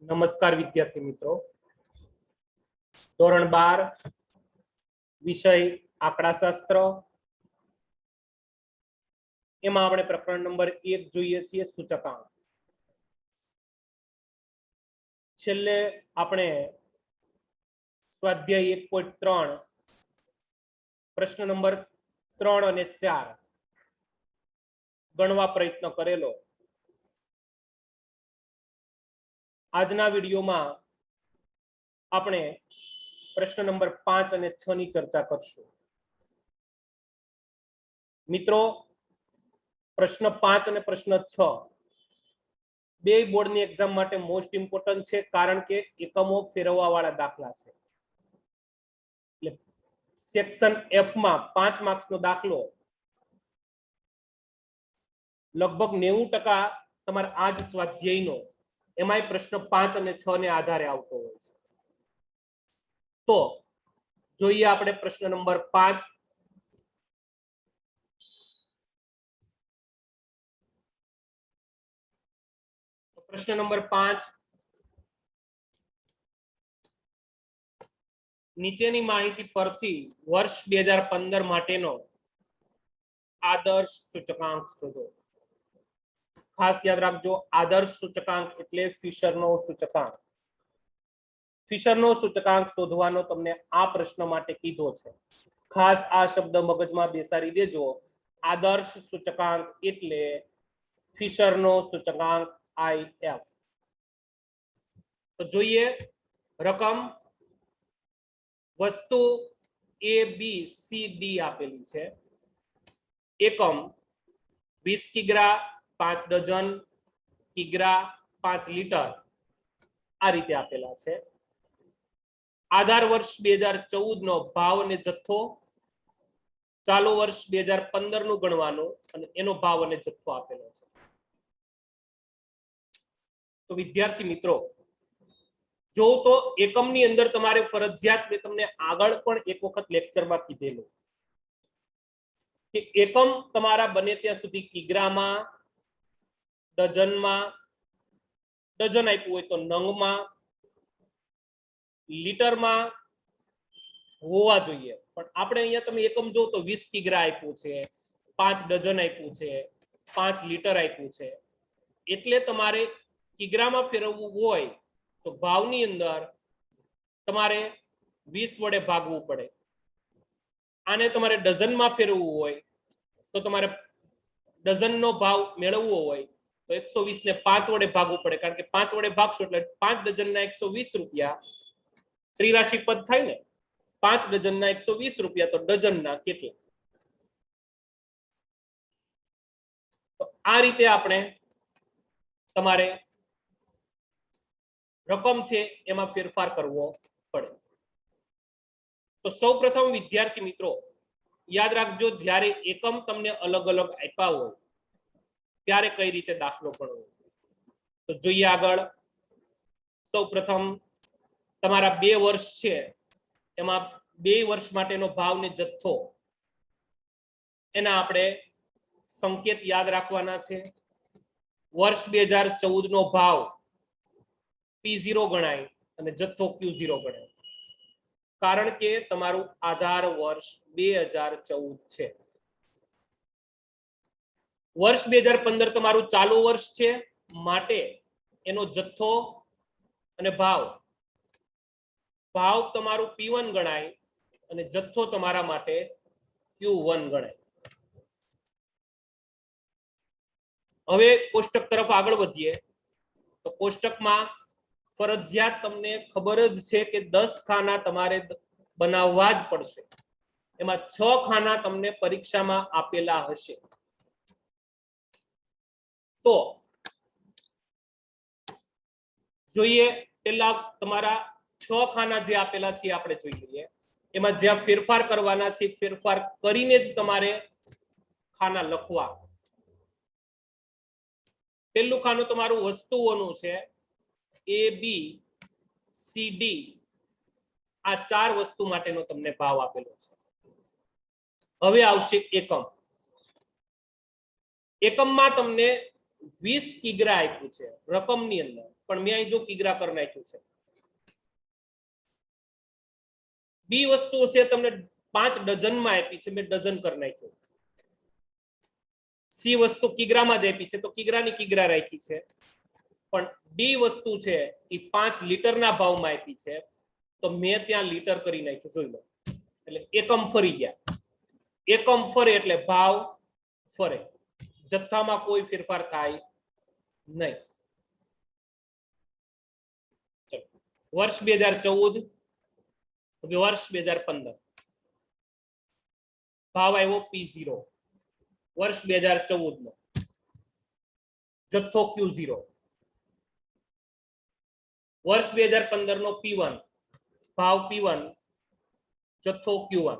નમસ્કાર વિદ્યાર્થી મિત્રો, ધોરણ 12 વિષય આંકડાશાસ્ત્ર એમાં આપણે પ્રકરણ નંબર 1 જોઈએ છીએ સૂચકાંક. છેલ્લે આપણે સ્વાધ્યાય 1.3 પ્રશ્ન નંબર 3 અને 4 ગણવા પ્રયત્ન કરેલો. આજના વિડીયોમાં આપણે પ્રશ્ન નંબર 5 અને 6 ની ચર્ચા કરશું. મિત્રો, પ્રશ્ન 5 અને પ્રશ્ન 6 બે બોર્ડની એક્ઝામ માટે મોસ્ટ ઇમ્પોર્ટન્ટ છે, કારણ કે એકમો ફેરવવા વાળા દાખલા છે. એટલે સેક્શન એફ માં 5 માર્ક્સનો દાખલો લગભગ 90% તમારા આ જ સ્વાધ્યાયનો એમાંય પ્રશ્ન 5 અને 6 ને આધારે આવતો હોય છે. તો જોઈએ આપણે પ્રશ્ન નંબર 5. પ્રશ્ન નંબર 5, નીચેની માહિતી પરથી વર્ષ 2015 માટેનો આદર્શ સૂચકાંક શોધો. ખાસ યાદ રાખજો, આદર્શ સૂચકાંક એટલે ફિશરનો સૂચકાંક. ફિશરનો સૂચકાંક શોધવાનો તમને આ પ્રશ્ન માટે કીધો છે. ખાસ આ શબ્દ મગજમાં બેસાડી દેજો. આદર્શ સૂચકાંક એટલે ફિશરનો સૂચકાંક IF. તો જોઈએ, રકમ વસ્તુ ABCD આપેલી છે. એકમ 20 કિગ્રા, 5 ડઝન, કિગ્રા, 5 લીટર આ રીતે આપેલા છે. આધાર વર્ષ 2014 નો ભાવ અને જથ્થો, ચાલુ વર્ષ 2015 નું ગણવાનું અને એનો ભાવ અને જથ્થો આપેલો છે. તો વિદ્યાર્થી મિત્રો, જો તો એકમની અંદર તમારે ફરજિયાત, મેં તમને આગળ પણ એક વખત લેક્ચરમાં કીધેલું કે એકમ તમારા બને ત્યાં સુધી કિગ્રામાં, ડઝનમાં, ડઝન આપ્યું હોય તો નંગમાં, લીટરમાં હોવા જોઈએ. પણ આપણે અહીંયા તમે એકમ જો તો 20 કિગ્રા આપ્યું છે, 5 ડઝન આપ્યું છે, 5 લીટર આપ્યું છે. એટલે તમારે કિગ્રામાં ફેરવવું હોય તો ભાવની અંદર તમારે 20 વડે ભાગવું પડે. આને તમારે ડઝનમાં ફેરવવું હોય તો તમારે ડઝનનો ભાવ મેળવવો હોય તો 120 ને 5 વડે ભાગવું પડે, કારણ કે 5 વડે ભાગશો એટલે 5 ડઝનના 120 રૂપિયા ત્રિરાશી પદ થાય ને. 5 ડઝનના 120 રૂપિયા તો ડઝનના કેટલા? તો આ રીતે આપણે તમારે રકમ છે એમાં ફેરફાર કરવો પડે. તો સૌપ્રથમ વિદ્યાર્થી મિત્રો યાદ રાખજો, જ્યારે એકમ તમને અલગ અલગ આપ્યા હોય ત્યારે કઈ રીતે દાખલો ગણવો. તો જોઈએ આગળ. સૌપ્રથમ તમારા 2 વર્ષ છે, એમાં 2 વર્ષ માટેનો ભાવ ને જથ્થો એના આપણે સંકેત યાદ રાખવાના છે. વર્ષ 2014 નો ભાવ P0 ગણાય અને જથ્થો Q0 ગણાય, કારણ કે તમારું આધાર વર્ષ 2014 છે. વર્ષ 2015 તમારું ચાલુ વર્ષ છે, માટે એનો જથ્થો અને ભાવ તમારું P1 ગણાય અને જથ્થો તમારા માટે Q1 ગણાય. હવે કોષ્ટક તરફ આગળ વધીએ તો કોષ્ટકમાં ફરજિયાત તમને ખબર જ છે કે 10 ખાના તમારે બનાવવા જ પડશે. એમાં 6 ખાના તમને પરીક્ષામાં આપેલા હશે. તો જોઈએ, પેલા તમારા 6 ખાના જે આપેલા છે આપણે જોઈ લઈએ. એમાં જ્યાં ફેરફાર કરવાના છે, ફેરફાર કરીને જ તમારે ખાના લખવા. પહેલું ખાનું તમારું વસ્તુઓનું છે, ABCD. આ 4 વસ્તુ માટેનો તમને ભાવ આપેલો છે. હવે આવશે એકમ. એકમમાં તમને 20 કિગ્રા આપ્યું છે રકમની અંદર, પણ મેં અહીં જો કિગ્રા કરી નાખ્યું છે. બી વસ્તુ છે તમને 5 ડઝનમાં આપી છે, મેં ડઝન કરી નાખ્યું. સી વસ્તુ કિગ્રામાં જ આપી છે તો કિગ્રાની કિગ્રા રાખી છે, પણ ડી વસ્તુ છે એ 5 લીટરના ભાવમાં આપી છે તો મેં ત્યાં લીટર કરી નાખ્યું. જોઈ લો, એટલે એકમ ફરી ગયા. એકમ ફરે એટલે ભાવ ફરે, જથ્થામાં કોઈ ફેરફાર થાય નહીં. વર્ષ 2014 વર્ષ 2015 ભાવ આવ્યો P0 વર્ષ 2014 નો, જથ્થો Q0. વર્ષ 2015 નો P1 ભાવ P1, જથ્થો Q1.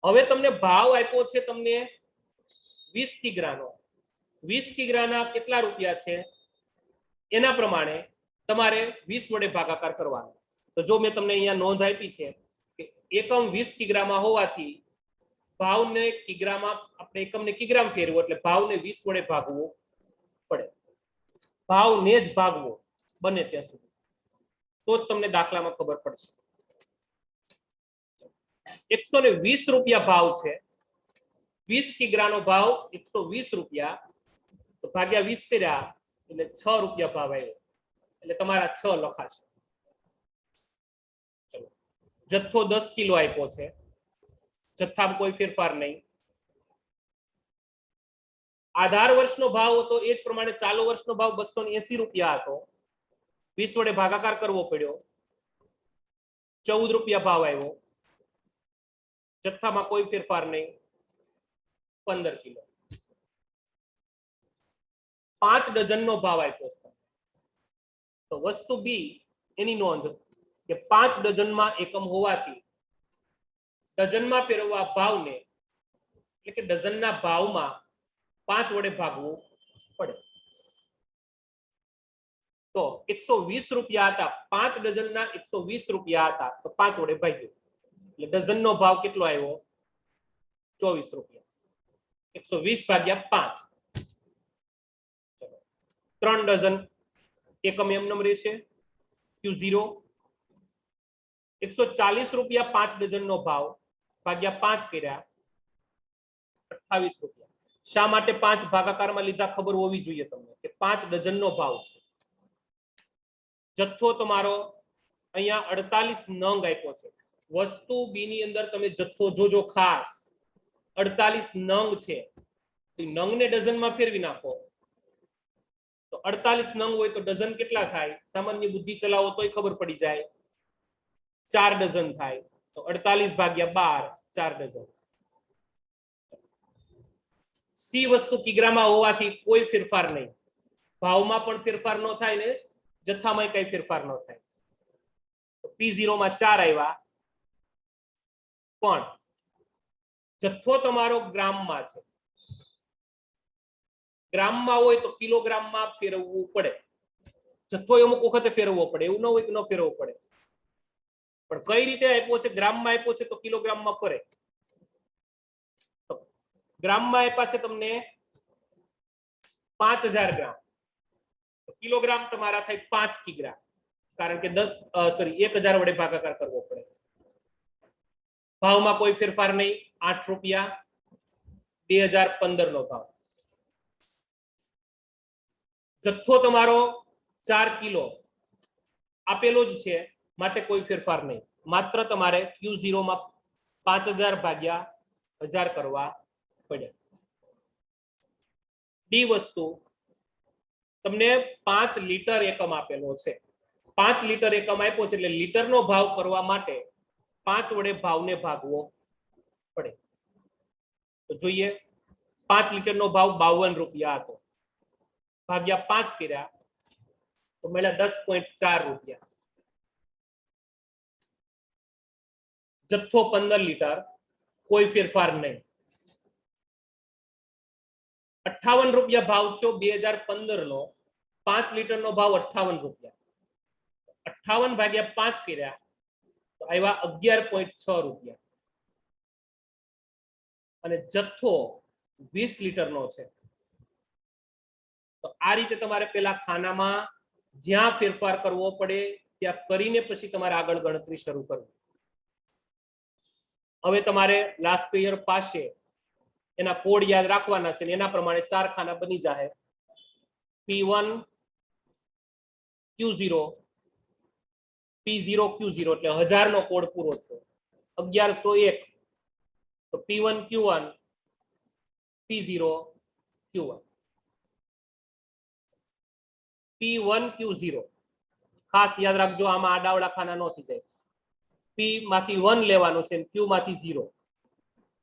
હવે તમને ભાવ આપ્યો છે તમને 20 કિગ્રાનો. 20 કિગ્રાના કેટલા રૂપિયા છે એના પ્રમાણે તમારે 20 વડે ભાગાકાર કરવાનો. તો જો મેં તમને અહીંયા નોંધ આપી છે કે એકમ 20 કિગ્રામાં હોવાથી ભાવને કિગ્રામાં, આપણે એકમને કિગ્રામાં ફેરવો એટલે ભાવને 20 વડે ભાગવો પડે. ભાવને જ ભાગવો બને ત્યાં સુધી, તો જ તમને દાખલામાં ખબર પડશે. 120 રૂપિયા ભાવ છે. 20 કિગ્રાનો ભાવ 120 રૂપિયા, તો ભાગ્યા 20 કર્યા એટલે 6 રૂપિયા ભાવ આવ્યો, એટલે તમારા 6 લખાશે. ચલો, જથ્થો 10 કિલો આપ્યો છે, જથ્થામાં કોઈ ફેરફાર નહીં. આધાર વર્ષનો ભાવ હતો એ જ પ્રમાણે ચાલુ વર્ષનો ભાવ 280 રૂપિયા હતો. 20 વડે ભાગાકાર કરવો પડ્યો, 14 રૂપિયા ભાવ આવ્યો. જથ્થામાં કોઈ ફેરફાર નહીં, 15 કિલો. 5 ડઝનનો ભાવ આપ્યો છે. તો વસ્તુ બી એની નોંધ કે 5 ડઝનમાં એકમ હોવાથી ડઝનમાં ફેરવવા ભાવને, એટલે કે ડઝનના ભાવમાં 5 વડે ભાગવું પડે. તો 120 રૂપિયા હતા, 5 ડઝનના 120 રૂપિયા હતા, તો 5 વડે ભાગ્યું એટલે ડઝનનો ભાવ કેટલો આવ્યો? 24 રૂપિયા. 120 ભાગ્યા 5. ચલો, 3 ડઝન એકમ એમનેમ રહેશે, Q0. 140 રૂપિયા 5 ડઝનનો ભાવ ભાગ્યા 5 કર્યા 28 રૂપિયા. શા માટે 5 ભાગાકારમાં લીધા ખબર હોવી જોઈએ તમને કે 5 ડઝનનો ભાવ છે. જથ્થો તમારો અહીંયા 48 નંગ આપ્યો છે. વસ્તુ બી ની અંદર તમે જથ્થો જોજો ખાસ, 48 નંગ છે. નંગને ડઝનમાં ફેરવી નાખો તો 48 નંગ હોય તો ડઝન કેટલા થાય? સામાન્ય બુદ્ધિ ચલાવો તોય ખબર પડી જાય, 4 ડઝન થાય. તો 48 ભાગ્યા 12, 4 ડઝન. સી વસ્તુ કિગ્રામાં હોવાથી કોઈ ફેરફાર નહીં, ભાવમાં પણ ફેરફાર ન થાય ને જથ્થામાં કઈ ફેરફાર ન થાય. તો P0 માં 4 આવ્યા, પણ જથ્થો તમારો ગ્રામમાં છે. ગ્રામમાં હોય તો કિલોગ્રામમાં ફેરવવું પડે. જથ્થો અમુક વખતે ફેરવવો પડે, એવું ન હોય કે ન ફેરવવો પડે. પણ કઈ રીતે આપ્યો છે? ગ્રામમાં આપ્યો છે તો કિલોગ્રામમાં ફરે. ગ્રામમાં આપ્યા છે તમને 5000 ગ્રામ, કિલોગ્રામ તમારા થાય 5 કિગ્રા, કારણ કે 1000 વડે ભાગાકાર કરવો પડે. ભાવમાં કોઈ ફેરફાર નહીં, 8 રૂપિયા. 2015 નો ભાવ. જથ્થો તમારો 4 કિલો આપેલો જ છે, માટે કોઈ ફેરફાર નહીં. માત્ર તમારે Q0 માં 5000 ભાગ્યા 1000 કરવા પડે. ડી વસ્તુ તમને 5 લીટર એકમ આપેલો છે. 5 લીટર એકમ આપ્યો છે એટલે લીટરનો ભાવ કરવા માટે 5 વડે ભાવને ભાગવો પડે. તો જોઈએ, 5 લીટરનો ભાવ 52 રૂપિયા હતો, ભાગ્યા 5 કર્યા તો મળ્યા 10.4 રૂપિયા. જથ્થો 15 લીટર, કોઈ ફેરફાર નહીં. 58 રૂપિયા ભાવ છે 2015 નો. 5 લીટરનો ભાવ 58 રૂપિયા. 58 ભાગ્યા 5 કર્યા તો આવ્યા 11.6 રૂપિયા. અને જથ્થો 20 લીટરનો છે આ રીતે તમારે પેલા ખાનામાં જ્યાં ફેરફાર કરવો પડે ત્યાં કરીને પછી તમારે આગળ ગણતરી શરૂ કરવી. હવે તમારે લાસ્ટ પેયર પાસે એના કોડ યાદ રાખવાના છે, એના પ્રમાણે 4 ખાના બની જાય. P1 Q0 P0 Q0 એટલે 1000 નો કોડ પૂરો થયો. 1101 તો P1 Q1 P0 Q1 P1 Q0 ખાસ યાદ રાખજો, આમાં આડાવડા ખાના ન થઈ જાય. P માંથી 1 લેવાનું છે, Q માંથી 0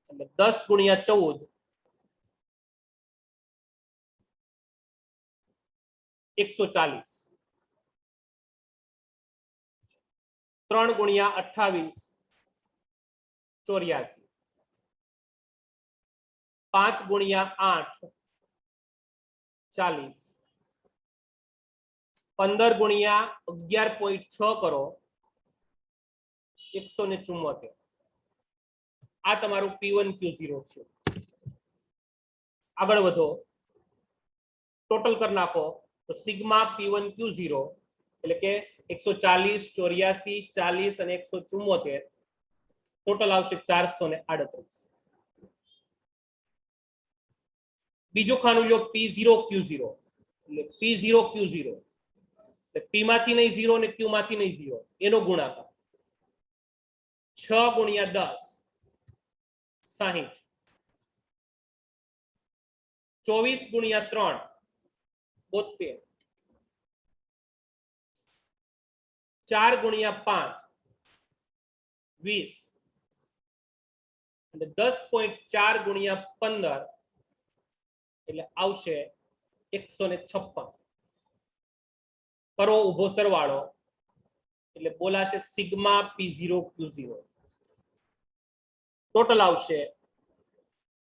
એટલે 10 ગુણ્યા 14 140 3 ગુણ્યા 28 84 5 ગુણ્યા 8 40 15 ગુણ્યા 11.6 કરો 174. આ તમારું P1 Q0 છે. આગળ વધો, ટોટલ કરી નાખો તો સિગ્મા P1 Q0 એટલે કે 140 84 40 અને 174 ટોટલ આવશે 438. બીજું ખાનું લો P0 Q0 એટલે P0 Q0 એટલે P માંથી નહીં 0 અને Q માંથી નહીં 0 એનો ગુણાકાર 6 ગુણ્યા 10 60 24 ગુણ્યા 3 72 4 ગુણ્યા 5 20 અને 10.4 ગુણ્યા 15 એટલે આવશે 156. કરો ઉભો સરવાળો એટલે બોલાશે સિગ્મા P0 Q0 ટોટલ આવશે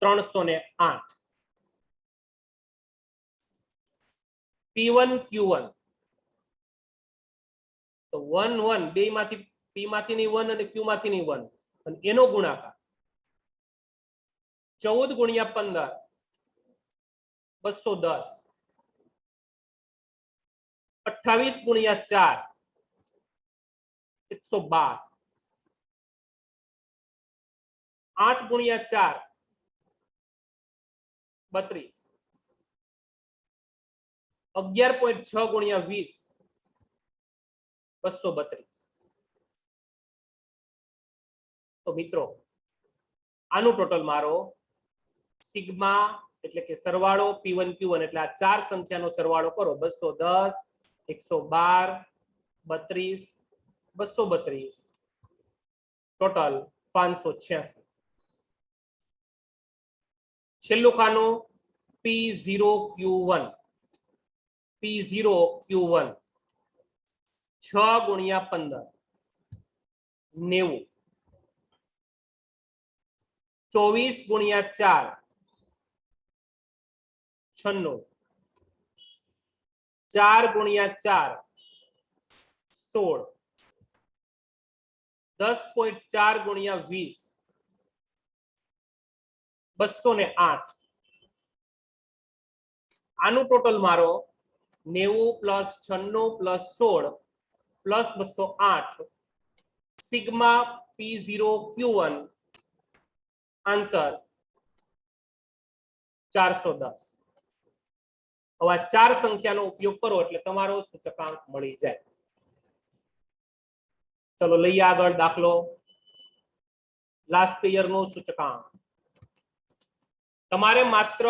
308. P1 Q1 તો 1 1 બે માંથી P માંથી ની 1 અને Q માંથી ની 1 અને એનો ગુણાકાર 14 ગુણ્યા 15 210 28 ગુણ્યા 4 112 8 ગુણ્યા 4 32 11.6 ગુણ્યા 20 232. તો મિત્રો આનું ટોટલ મારો સિગ્મા એટલે કે સરવાળો P1 Q1 એટલે આ 4 સંખ્યાનો સરવાળો કરો 210 112 32 232 ટોટલ 586. છેલ્લું ખાનું P0 Q1 P0 Q1 6 ગુણ્યા 15 90 24 ગુણ્યા 4 96 4 ગુણ્યા 4 16 10.4 ગુણ્યા 20 208. આનું ટોટલ મારો 90 plus 96 plus 16 plus 208 sigma P0 Q1 answer 410. હવે આ 4 સંખ્યાનો ઉપયોગ કરો એટલે તમારો સૂચકાંક મળી જાય. ચલો લઈએ આગળ દાખલો. લાસ્ટ પેયર નો સૂચકાંક તમારે માત્ર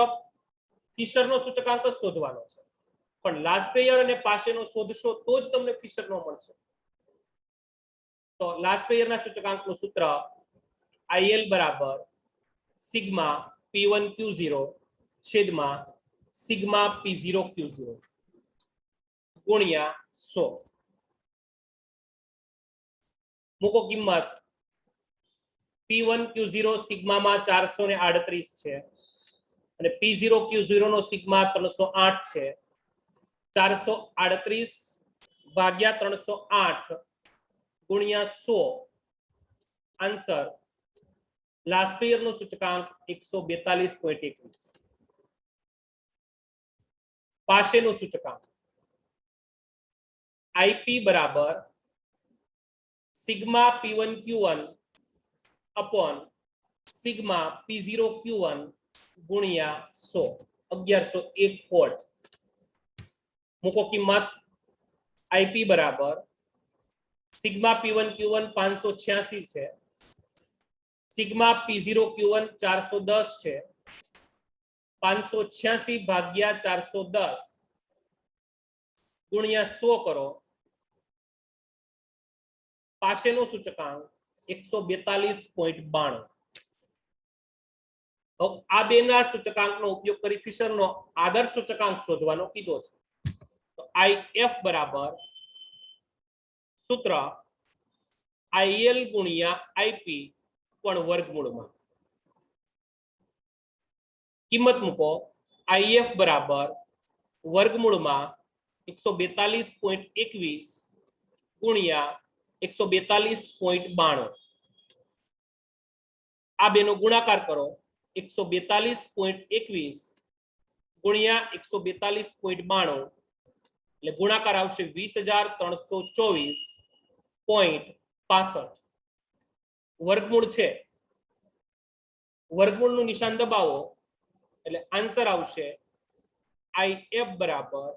ફિશરનો સૂચકાંક જ શોધવાનો છે, પણ લાસ્ટ પેયર અને પાસેનો શોધશો તો જ તમને ફિશરનો મળશે. તો લાસ્ટ પેયરના સૂચકાંકનું સૂત્ર IL બરાબર સિગ્મા P1 Q0 છેદમાં સિગ્મા P0 Q0 ગુણ્યા 100. મૂકો કિંમત. P1 Q0 સિગ્મામાં 438 છે અને P0 Q0 નો સિગ્મા 308 છે. 438 ભાગ્યા 308 ગુણ્યા 100 આન્સર લાસ્ટ પેયર નો સૂચકાંક 142.21. પાસેનો સૂચકાંક આઈપી બરાબર sigma P1 Q1 upon sigma P0 Q1 गुणिया 100 1101 वोल्ट मुको किंमत आईपी बराबर सिग्मा P1 Q1 586 है, सिग्मा P0 Q1 410 है, 586 भाग्या 410 गुणिया 100 करो, पासेनो सूचकांक 142.92। तो आ बेना सूचकांकનો ઉપયોગ કરી ફિશરનો આદર્શ સૂચકાંક શોધવાનો કીધો છે। તો IF બરાબર સૂત્ર IL ગુણ્યા IP પણ વર્ગમૂળમાં કિંમત મૂકો IF બરાબર વર્ગમૂળમાં 142.21 ગુણ્યા 142.92 આ બેનો ગુણાકાર કરો 142.21 ગુણ્યા 142.92 એટલે ગુણાકાર આવશે 20,324.65 વર્ગમૂળ છે, વર્ગમૂળનું નિશાન દબાવો એટલે આન્સર આવશે IF બરાબર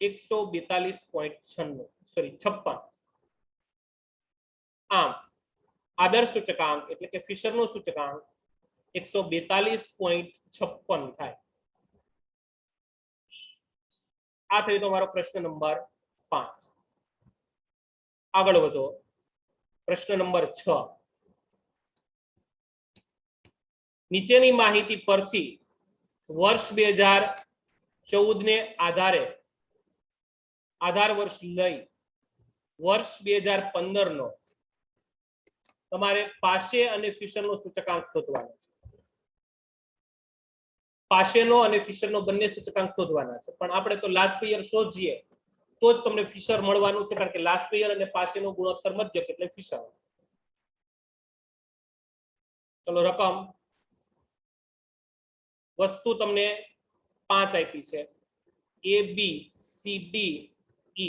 142.56। આમ આદર્શ સૂચકાંક એટલે કે ફિશરનો સૂચકાંક 142.56 થાય। આ થયો તમારો પ્રશ્ન નંબર 5। આગળ વધો, પ્રશ્ન નંબર 6। નીચેની માહિતી પરથી વર્ષ 2014 ને આધાર વર્ષ લઈ વર્ષ 2015 નો તમારે પાશે અને ફિશરનો સૂચકાંક શોધવાનો છે। પાશેનો અને ફિશરનો બંને સૂચકાંક શોધવાના છે, પણ આપણે તો લાસ્ટ યર શોધીએ તો જ તમને ફિશર મળવાનું છે, કારણ કે લાસ્ટ યર અને પાશેનો ગુણોત્તર મધ્યક એટલે ફિશર। ચલો રકમ વસ્તુ તમને 5 આપી છે, A B C D E,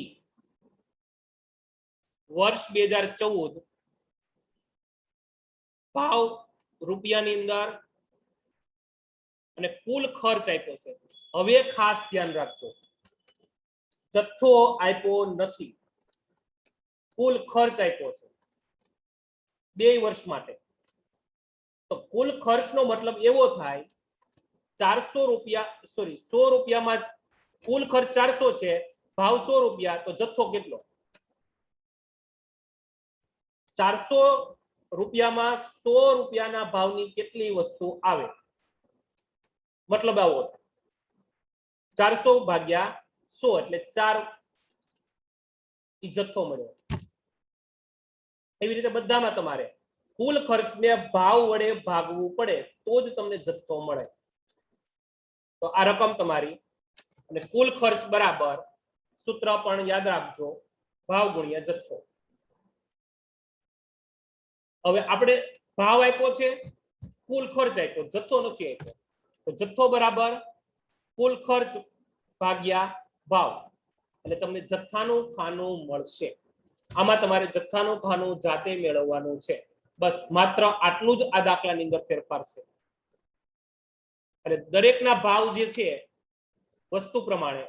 વર્ષ 2014 ભાવ રૂપિયાની અંદર અને કુલ ખર્ચ આપ્યો છે। હવે ખાસ ધ્યાન રાખજો, જથ્થો આપ્યો નથી, કુલ ખર્ચ આપ્યો છે 2 વર્ષ માટે। તો કુલ ખર્ચનો મતલબ એવો થાય 400 રૂપિયા 100 રૂપિયામાં કુલ ખર્ચ 400 છે, ભાવ 100 રૂપિયા, તો જથ્થો કેટલો? 400 રૂપિયામાં 100 રૂપિયાના ભાવની કેટલી વસ્તુ આવે, મતલબ આવો 400 ભાગ્યા 100 એટલે 4 જથ્થો મળ્યો। એવી રીતે બધામાં તમારે કુલ ખર્ચને ભાવ વડે ભાગવું પડે તો જ તમને જથ્થો મળે। તો આ રકમ તમારી, અને કુલ ખર્ચ બરાબર સૂત્ર પણ યાદ રાખજો, ભાવ ગુણ્યા જથ્થો। હવે આપણે ભાવ આપ્યો છે, કુલ ખર્ચ આપ્યો, જથ્થો નથી આપ્યો, તો જથ્થો બરાબર કુલ ખર્ચ ભાગ્યા ભાવ, એટલે તમને જથ્થાનું ખાનું મળશે। આમાં તમારે જથ્થાનું ખાનું જાતે મેળવવાનું છે, બસ માત્ર આટલું જ આ દાખલાની અંદર ફેરફાર છે। અને દરેકના ભાવ જે છે વસ્તુ પ્રમાણે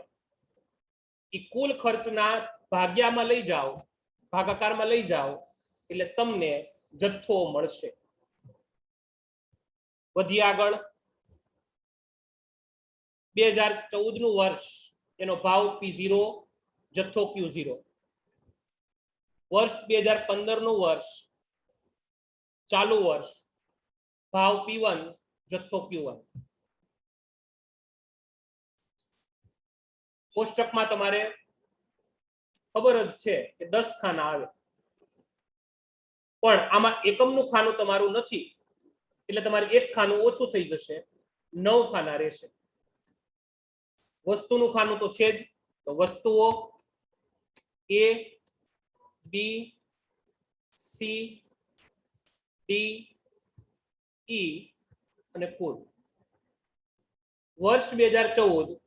એ કુલ ખર્ચના ભાગ્યામાં લઈ જાઓ, ભાગાકારમાં લઈ જાઓ એટલે તમને જથ્થો મળશે। વધી આગળ, 2014 નું વર્ષ, એનો ભાવ P0, જથ્થો Q0, વર્ષ 2015 નું વર્ષ, ચાલુ વર્ષ, ભાવ P1, જથ્થો Q1। કોષ્ટકમાં તમારે ખબર જ છે કે 10 ખાના આવે, પણ આમાં એકમનું ખાનું તમારું નથી, એટલે તમારે એક ખાનું ઓછું થઈ જશે, 9 ખાના રહેશે। વસ્તુનું ખાનું તો છે જ, તો વસ્તુઓ A B C D E અને કુલ। વર્ષ 2014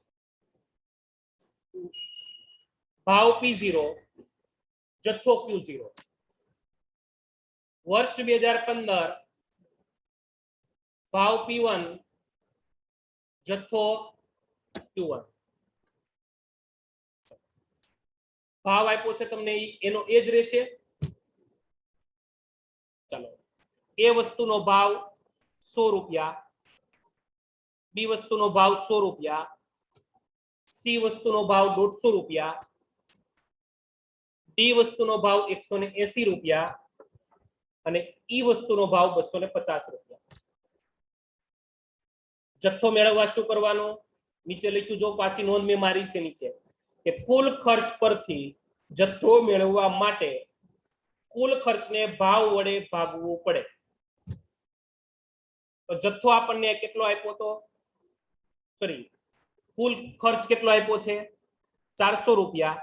ભાવ P0 જથ્થો Q0 વર્ષ 2015 ભાવ P1 જથ્થો Q1 ભાવ આપ્યો છે તમને એનો એ જ રહેશે ચાલો એ વસ્તુનો ભાવ 100 રૂપિયા બી વસ્તુનો ભાવ 100 રૂપિયા સી વસ્તુનો ભાવ 150 રૂપિયા ડી વસ્તુનો ભાવ 180 રૂપિયા અને ઈ વસ્તુનો ભાવ 250 રૂપિયા જથ્થો મેળવવા શું કરવાનું નીચે લખ્યું જો પાછી નોંધ મેં મારી છે નીચે કે કુલ ખર્ચ પરથી જથ્થો મેળવવા માટે કુલ ખર્ચને ભાવ વડે ભાગવું પડે તો જથ્થો આપણને કેટલો આપ્યો તો સોરી કુલ ખર્ચ કેટલો આપ્યો છે 400 રૂપિયા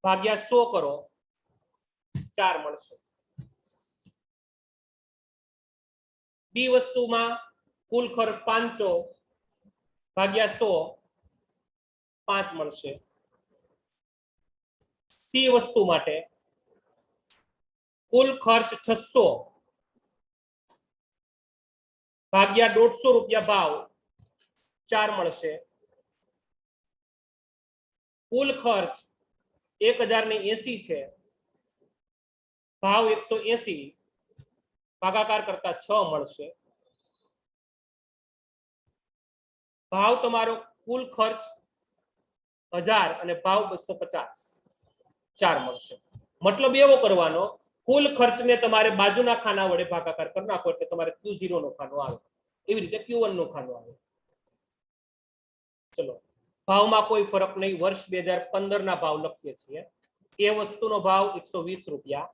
ભાગ્યા 100 કરો 4 મળશે બી વસ્તુમાં કુલ ખર્ચ 500 ભાગ્યા 100 5 મળશે સી વસ્તુ માટે કુલ ખર્ચ 600 ભાગ્યા 150 રૂપિયા ભાવ 4 મળશે કુલ ખર્ચ 1080 છે ભાવ 180 ભાગાકાર કરતા 6 મળશે ભાવ તમારો કુલ ખર્ચ 1000 અને ભાવ 250 4 મળશે મતલબ એવો કરવાનો કુલ ખર્ચને તમારે બાજુના ખાના વડે ભાગાકાર કરી નાખો એટલે તમારે Q0 નો ખાનો આવે એવી રીતે Q1 નો ખાનો આવે ચલો ભાવમાં કોઈ ફરક નહીં વર્ષ 2015 ના ભાવ લખીએ છીએ એ વસ્તુનો ભાવ 120 રૂપિયા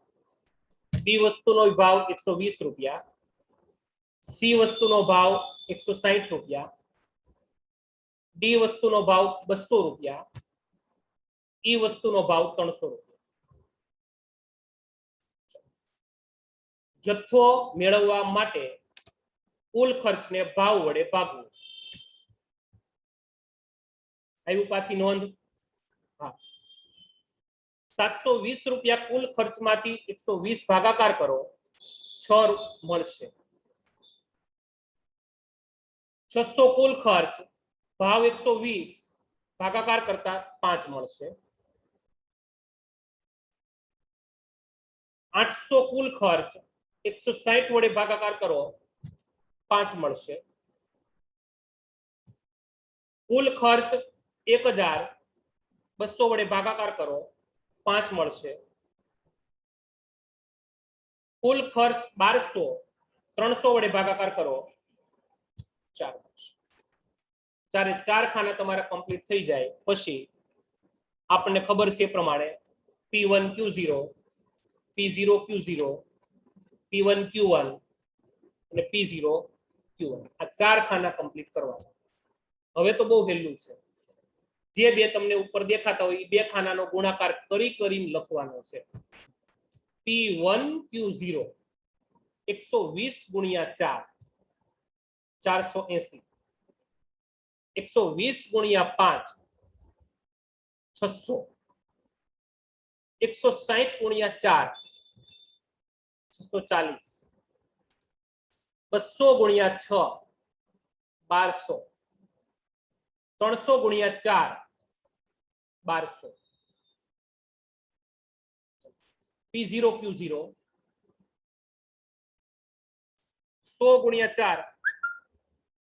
બી વસ્તુનો ભાવ 120 રૂપિયા સી વસ્તુનો ભાવ 160 રૂપિયા ડી વસ્તુનો ભાવ 200 રૂપિયા ઈ વસ્તુનો ભાવ 300 રૂપિયા જથ્થો મેળવવા માટે કુલ ખર્ચને ભાવ વડે ભાગવું આવ્યું પાછી નોંધ હા 720 રૂપિયા કુલ ખર્ચમાંથી 120 ભાગાકાર કરો 6 મળશે 600 કુલ ખર્ચ ભાવ 120 ભાગાકાર કરતા 5 મળશે 800 કુલ ખર્ચ 160 વડે ભાગાકાર કરો 5 મળશે કુલ ખર્ચ 1200 વડે ભાગાકાર કરો 5 મળશે કુલ ખર્ચ 1200 300 વડે ભાગાકાર કરો 4 મળશે ચારે 4 ખાના તમારા કમ્પ્લીટ થઈ જાય પછી આપણને ખબર છે પ્રમાણે P1 Q0 P0 Q0 P1 Q1 અને P0 Q1 આ 4 ખાના કમ્પ્લીટ કરવાના હવે તો બહુ સહેલું છે જે બે તમને ઉપર દેખાતા હોય એ બે ખાનાનો ગુણાકાર કરીને લખવાનો છે P1 Q0 120 ગુણ્યા 4 480 120 ગુણ્યા 5 600 160 ગુણ્યા 4 640 200 ગુણ્યા 6 1200 300 ગુણ્યા 4 1200 P0 Q0 100 ગુણ્યા 4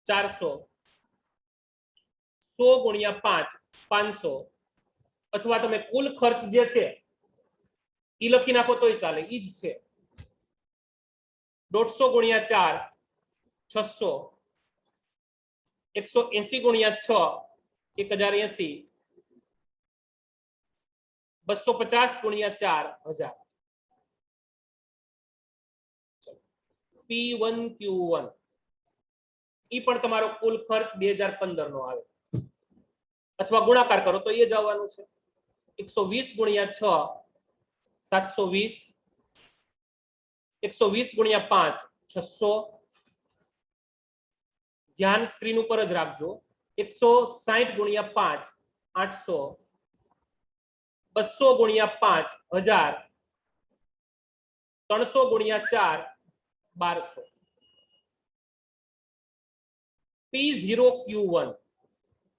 400 100 ગુણ્યા 5 500 અથવા તમે કુલ ખર્ચ જે છે ઈ લખી નાખો તોય ચાલે ઈ જ છે 150 ગુણ્યા 4 600 180 ગુણ્યા 6 1080 250 ગુણ્યા 4 1000 P1 Q1 ઈ પણ તમારો કુલ ખર્ચ 2015 નો આવે અથવા ગુણાકાર કરો તો એ જ આવવાનું છે 120 ગુણ્યા 6 720 120 ગુણ્યા 5 600 ધ્યાન સ્ક્રીન ઉપર જ રાખજો 160 ગુણ્યા 5 800, 200 ગુણ્યા 5 1000, 300 ગુણ્યા 4 1200. P0Q1,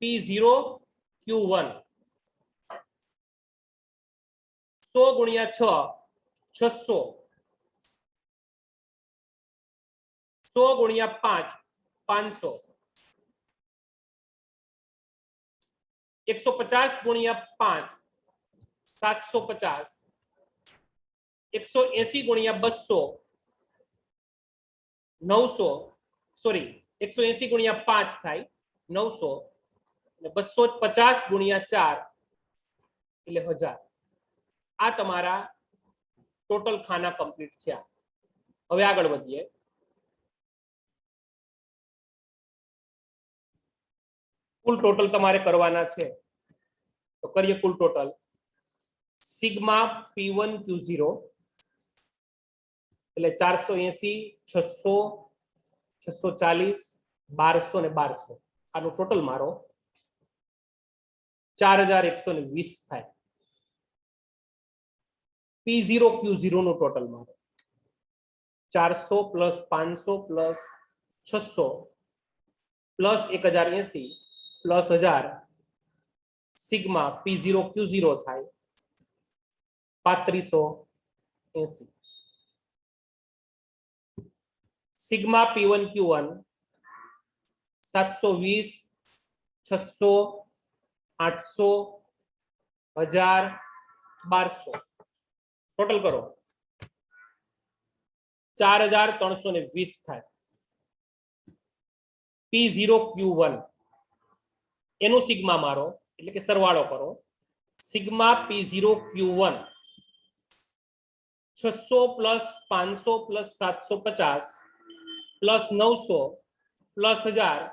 P0Q1 100 ગુણ્યા 6 600, 100 ગુણ્યા 5 500, 150 ગુણ્યા 5 750, 180 ગુણ્યા 200 900, સોરી 180 ગુણ્યા 5 થાય 900, અને 250 ગુણ્યા 4 એટલે 1000. આ તમારા ટોટલ ખાના કમ્પ્લીટ થયા. હવે આગળ વધીએ. કુલ ટોટલ તમારે કરવાના છે, તો કરીએ કુલ ટોટલ. સિગ્મા P1 Q0 એટલે 480, 600, 640, 1200 ને 1200. આનું ટોટલ મારો 4120 થાય. P0 Q0 નું ટોટલ મારો 400 plus 500 plus 600 plus 1080 plus 1000 sigma P0 Q0 થાય 3580. Sigma P1 Q1 720, 600, 800, 1000, 1200. ટોટલ કરો 4320 થાય. P0 Q1 એનું સિગ્મા મારો એટલે કે સરવાળો કરો. Sigma P0 Q1 600 plus 500 plus 750 plus 900 plus 1000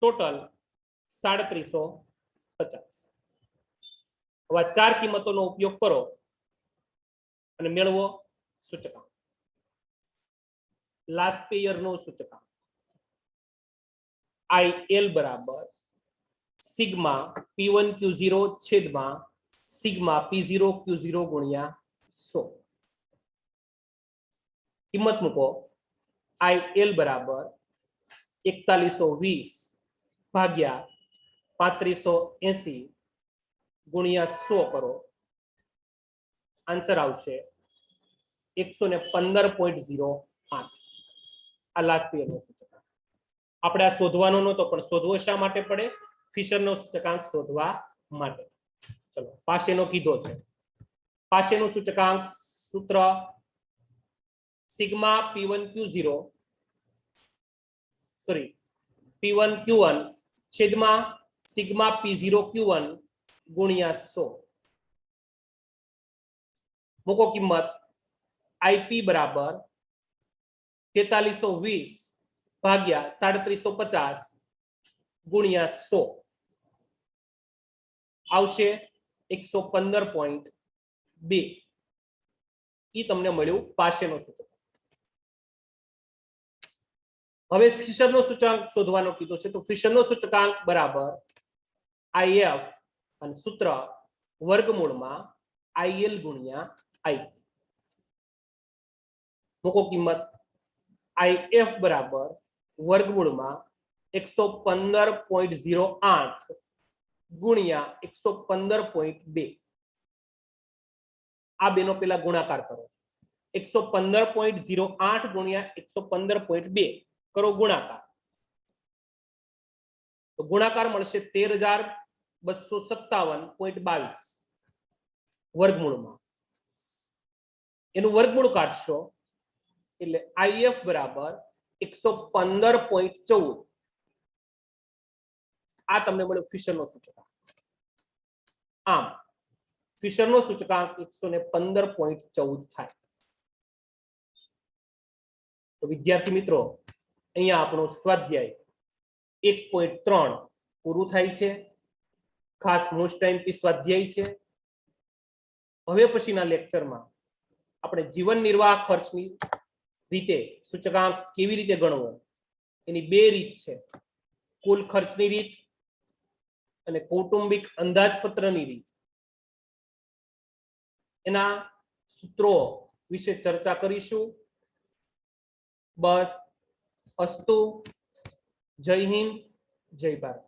total 3750. હવે ચાર કિંમતોનો ઉપયોગ કરો અને મેળવો સૂચકાંક. લાસ્ટ પેયર નો સૂચકાંક IL બરાબર સિગ્મા P1 Q0 છેદમાં સિગ્મા P0 Q0 ગુણ્યા 100. કિંમત મૂકો. IL બરાબર 4120 ભાગ્યા 3580 ગુણ્યા 100 કરો. આન્સર આવશે 115.08. આ લાસ્ટ યર નો સૂચકાંક. આપણે આ શોધવાનો નહોતો, પણ શોધવો શા માટે પડે? ફિશરનો સૂચકાંક શોધવા માટે. ચલો, પાસેનો કીધો છે. પાસેનો સૂચકાંક સૂત્ર sigma P1 Q0 sorry P1 Q1 છેદમાં સિગ્મા P0 Q1 ગુણ્યા 100. મૂકો કિંમત. IP બરાબર 4320 ભાગ્યા 3750 ગુણ્યા 100 આવશે 115.2. ઈ તમને મળ્યું પાસેનો સૂચકાંક. હવે ફિશરનો સૂચકાંક શોધવાનો કીધો છે, તો ફિશરનો સૂચકાંક બરાબર IF અને સૂત્ર વર્ગમૂળમાં IL ગુણ્યા IP. મૂકો કિંમત. IF બરાબર વર્ગમૂળમાં 115.08 ગુણ્યા 115.2. આ બેનો પેલા ગુણાકાર કરો. 115.08 ગુણ્યા 115.2 કરો ગુણાકાર, તો ગુણાકાર મળશે 13,257.22 વર્ગમૂળમાં. એનું વર્ગમૂળ કાઢશો એટલે IF બરાબર 115.14. આ તમને મળ્યું ફિશરનો સૂચકાંક. આમ ફિશરનો સૂચકાંક 115.14 થાય. તો વિદ્યાર્થી મિત્રો, અહીંયા આપણો સ્વાધ્યાય 1.3 પૂરું થાય છે. ખાસ મોસ્ટ ટાઈમપી સ્વાધ્યાય છે. હવે પછીના લેક્ચરમાં આપણે જીવન નિર્વાહ ખર્ચની રીતે સૂચકાંક કેવી રીતે ગણવો એની બે રીત છે. કુલ ખર્ચની રીત અને કૌટુંબિક અંદાજપત્રની રીત એના સૂત્રો વિશે ચર્ચા કરીશું. બસ. અસ્તુ. જય હિન્દ, જય ભારત.